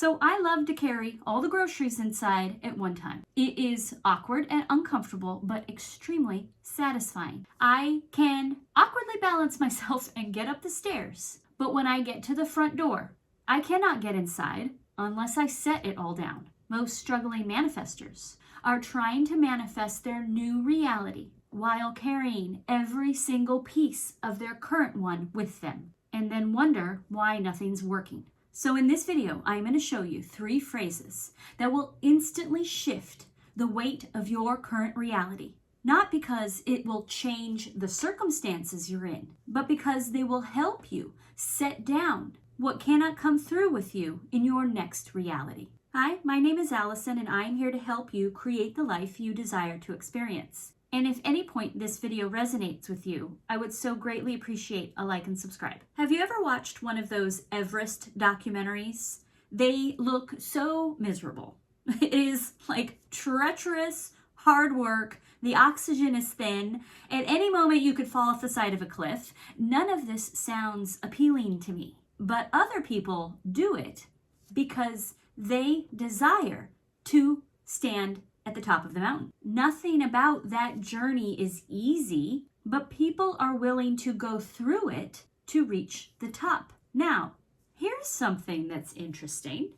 So I love to carry all the groceries inside at one time. It is awkward and uncomfortable, but extremely satisfying. I can awkwardly balance myself and get up the stairs, but when I get to the front door, I cannot get inside unless I set it all down. Most struggling manifestors are trying to manifest their new reality while carrying every single piece of their current one with them, and then wonder why nothing's working. So in this video, I'm going to show you 3 phrases that will instantly shift the weight of your current reality. Not because it will change the circumstances you're in, but because they will help you set down what cannot come through with you in your next reality. Hi, my name is Allison, and I'm here to help you create the life you desire to experience. And if any point this video resonates with you, I would so greatly appreciate a like and subscribe. Have you ever watched one of those Everest documentaries? They look so miserable. It is like treacherous, hard work. The oxygen is thin. At any moment you could fall off the side of a cliff. None of this sounds appealing to me. But other people do it because they desire to stand at the top of the mountain. Nothing about that journey is easy, but people are willing to go through it to reach the top. Now, here's something that's interesting.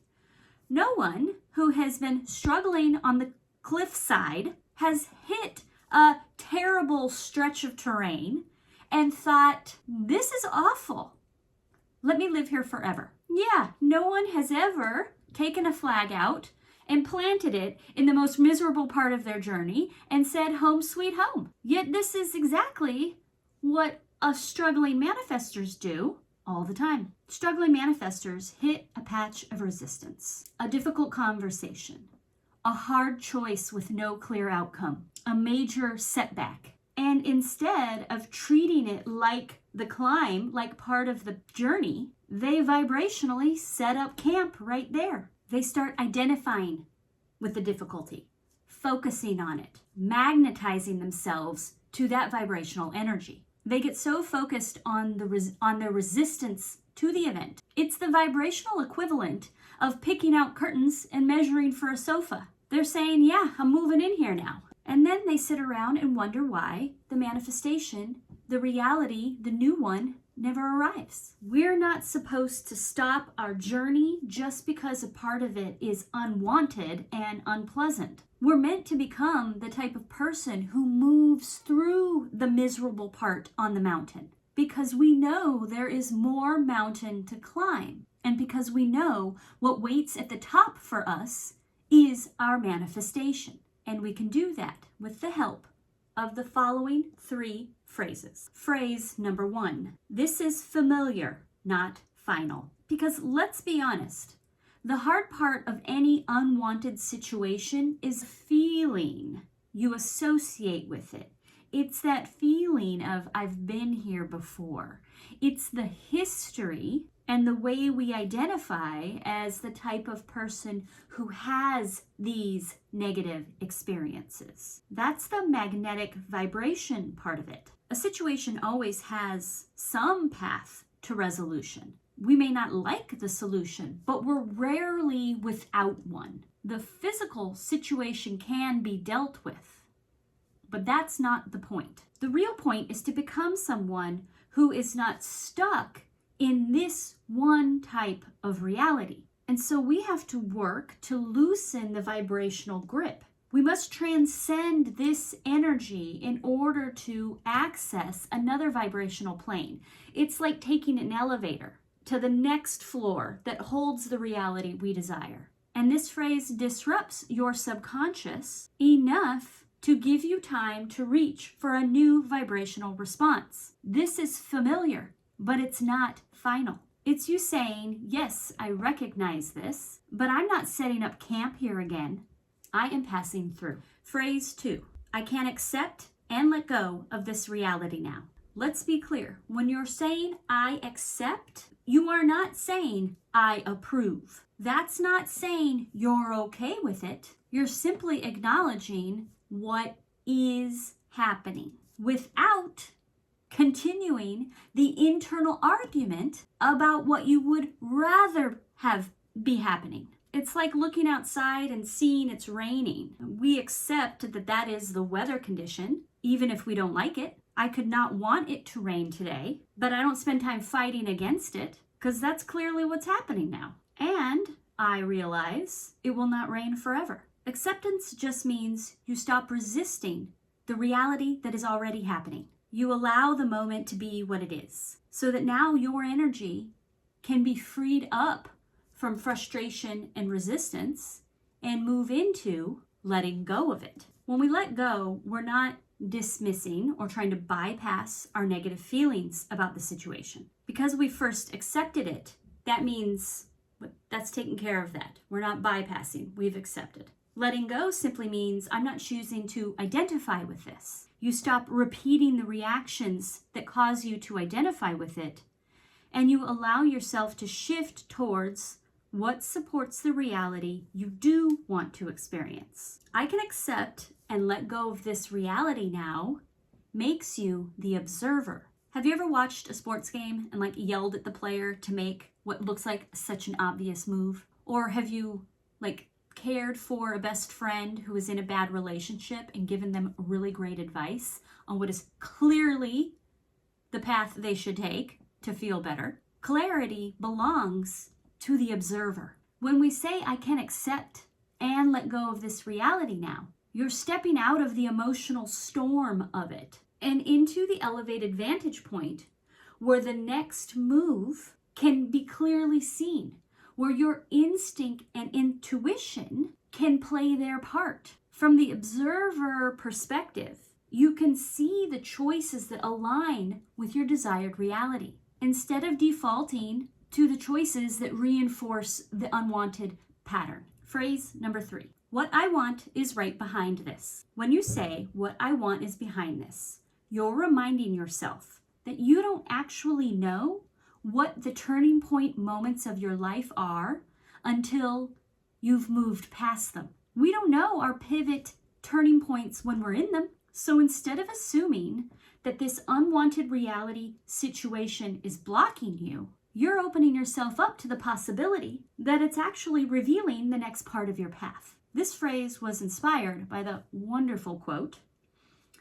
No one who has been struggling on the cliffside has hit a terrible stretch of terrain and thought, this is awful. Let me live here forever. Yeah, no one has ever taken a flag out and planted it in the most miserable part of their journey and said, home sweet home. Yet this is exactly what us struggling manifestors do all the time. Struggling manifestors hit a patch of resistance, a difficult conversation, a hard choice with no clear outcome, a major setback. And instead of treating it like the climb, like part of the journey, they vibrationally set up camp right there. They start identifying with the difficulty, focusing on it, magnetizing themselves to that vibrational energy. They get so focused on their resistance to the event. It's the vibrational equivalent of picking out curtains and measuring for a sofa. They're saying, yeah, I'm moving in here now. And then they sit around and wonder why the manifestation, the reality, the new one, never arrives. We're not supposed to stop our journey just because a part of it is unwanted and unpleasant. We're meant to become the type of person who moves through the miserable part on the mountain because we know there is more mountain to climb, and because we know what waits at the top for us is our manifestation. And we can do that with the help of the following 3 phrases. Phrase number 1. This is familiar, not final. Because let's be honest, the hard part of any unwanted situation is feeling you associate with it. It's that feeling of I've been here before. It's the history and the way we identify as the type of person who has these negative experiences. That's the magnetic vibration part of it. A situation always has some path to resolution. We may not like the solution, but we're rarely without one. The physical situation can be dealt with, but that's not the point. The real point is to become someone who is not stuck in this one type of reality. And so we have to work to loosen the vibrational grip. We must transcend this energy in order to access another vibrational plane. It's like taking an elevator to the next floor that holds the reality we desire. And this phrase disrupts your subconscious enough to give you time to reach for a new vibrational response. This is familiar, but it's not final. It's you saying, yes, I recognize this, but I'm not setting up camp here again. I am passing through. Phrase 2. I can accept and let go of this reality now. Let's be clear. When you're saying I accept, you are not saying I approve. That's not saying you're okay with it. You're simply acknowledging what is happening without continuing the internal argument about what you would rather have be happening. It's like looking outside and seeing it's raining. We accept that that is the weather condition, even if we don't like it. I could not want it to rain today, but I don't spend time fighting against it because that's clearly what's happening now. And I realize it will not rain forever. Acceptance just means you stop resisting the reality that is already happening. You allow the moment to be what it is, so that now your energy can be freed up from frustration and resistance and move into letting go of it. When we let go, we're not dismissing or trying to bypass our negative feelings about the situation. Because we first accepted it, that means that's taking care of that. We're not bypassing, we've accepted. Letting go simply means I'm not choosing to identify with this. You stop repeating the reactions that cause you to identify with it, and you allow yourself to shift towards what supports the reality you do want to experience. I can accept and let go of this reality now makes you the observer. Have you ever watched a sports game and yelled at the player to make what looks like such an obvious move? Or have you cared for a best friend who is in a bad relationship and given them really great advice on what is clearly the path they should take to feel better? Clarity belongs to the observer. When we say, I can accept and let go of this reality now, you're stepping out of the emotional storm of it and into the elevated vantage point where the next move can be clearly seen, where your instinct and intuition can play their part. From the observer perspective, you can see the choices that align with your desired reality, instead of defaulting to the choices that reinforce the unwanted pattern. Phrase number 3. What I want is right behind this. When you say, what I want is behind this, you're reminding yourself that you don't actually know what the turning point moments of your life are until you've moved past them. We don't know our pivot turning points when we're in them. So instead of assuming that this unwanted reality situation is blocking you, you're opening yourself up to the possibility that it's actually revealing the next part of your path. This phrase was inspired by the wonderful quote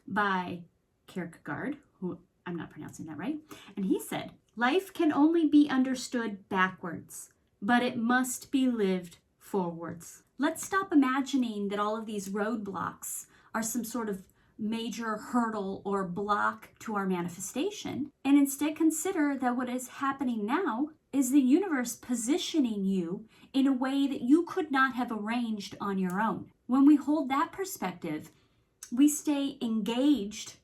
by Kierkegaard, who I'm not pronouncing that right, and he said, life can only be understood backwards, but it must be lived forwards. Let's stop imagining that all of these roadblocks are some sort of major hurdle or block to our manifestation, and instead consider that what is happening now is the universe positioning you in a way that you could not have arranged on your own. When we hold that perspective, we stay engaged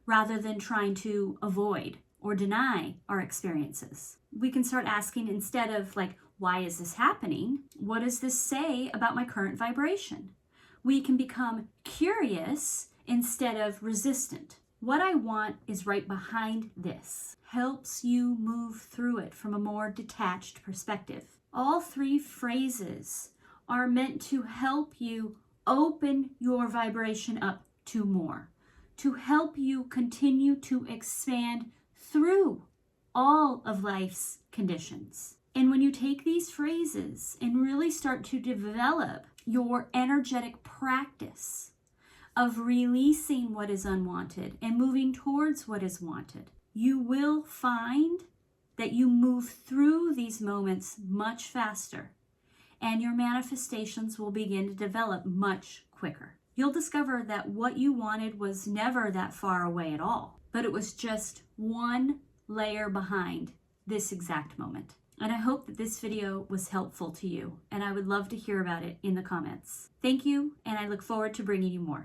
rather than trying to avoid or deny our experiences. We can start asking, instead of why is this happening? What does this say about my current vibration? We can become curious instead of resistant. What I want is right behind this helps you move through it from a more detached perspective. All 3 phrases are meant to help you open your vibration up to more, to help you continue to expand through all of life's conditions. And when you take these phrases and really start to develop your energetic practice of releasing what is unwanted and moving towards what is wanted, you will find that you move through these moments much faster, and your manifestations will begin to develop much quicker. You'll discover that what you wanted was never that far away at all, but it was just one layer behind this exact moment. And I hope that this video was helpful to you, and I would love to hear about it in the comments. Thank you, and I look forward to bringing you more.